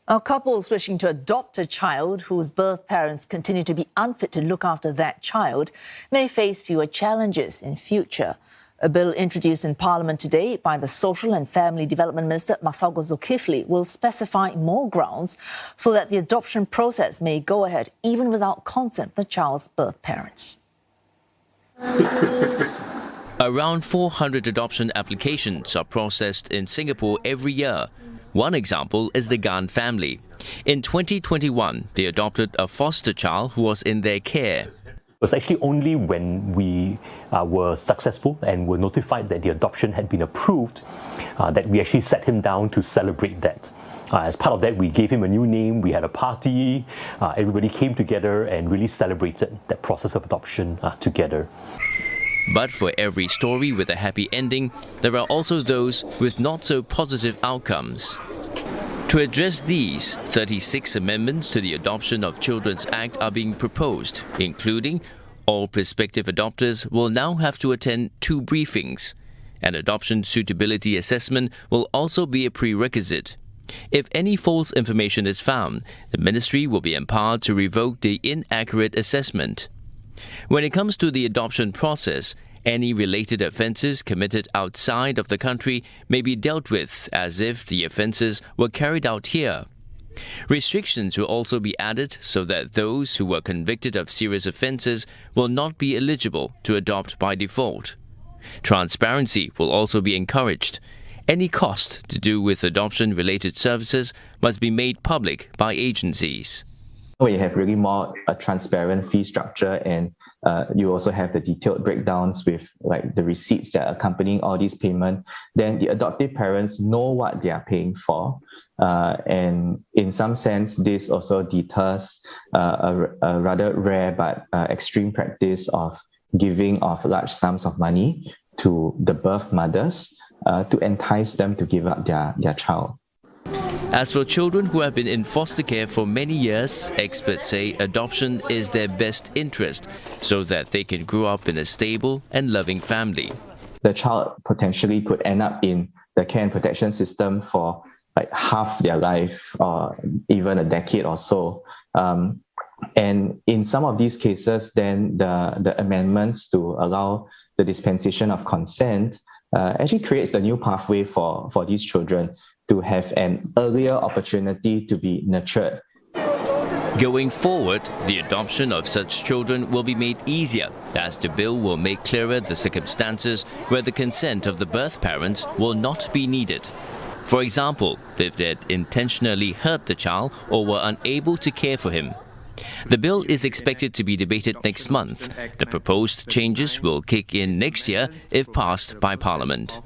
Couples wishing to adopt a child whose birth parents continue to be unfit to look after that child may face fewer challenges in future. A bill introduced in Parliament today by the Social and Family Development Minister Masagos Zulkifli will specify more grounds so that the adoption process may go ahead even without consent of the child's birth parents. Around 400 adoption applications are processed in Singapore every year. One example is the Gan family. In 2021, they adopted a foster child who was in their care. It was actually only when we were successful and were notified that the adoption had been approved that we actually sat him down to celebrate that. As part of that, we gave him a new name, we had a party, everybody came together and really celebrated that process of adoption together. But for every story with a happy ending, there are also those with not so positive outcomes. To address these, 36 amendments to the Adoption of Children's Act are being proposed, including all prospective adopters will now have to attend 2 briefings. An adoption suitability assessment will also be a prerequisite. If any false information is found, the ministry will be empowered to revoke the inaccurate assessment. When it comes to the adoption process, any related offences committed outside of the country may be dealt with as if the offences were carried out here. Restrictions will also be added so that those who were convicted of serious offences will not be eligible to adopt by default. Transparency will also be encouraged. Any cost to do with adoption-related services must be made public by agencies. We have really more a transparent fee structure, and you also have the detailed breakdowns with like the receipts that accompanying all these payments. Then the adoptive parents know what they are paying for, and in some sense, this also deters a rather rare but extreme practice of giving of large sums of money to the birth mothers to entice them to give up their child. As for children who have been in foster care for many years, experts say adoption is their best interest so that they can grow up in a stable and loving family. The child potentially could end up in the care and protection system for like half their life or even a decade or so. And in some of these cases, then the amendments to allow the dispensation of consent actually creates the new pathway for these children to have an earlier opportunity to be nurtured. Going forward, the adoption of such children will be made easier, as the bill will make clearer the circumstances where the consent of the birth parents will not be needed. For example, if they had intentionally hurt the child or were unable to care for him. The bill is expected to be debated next month. The proposed changes will kick in next year if passed by Parliament.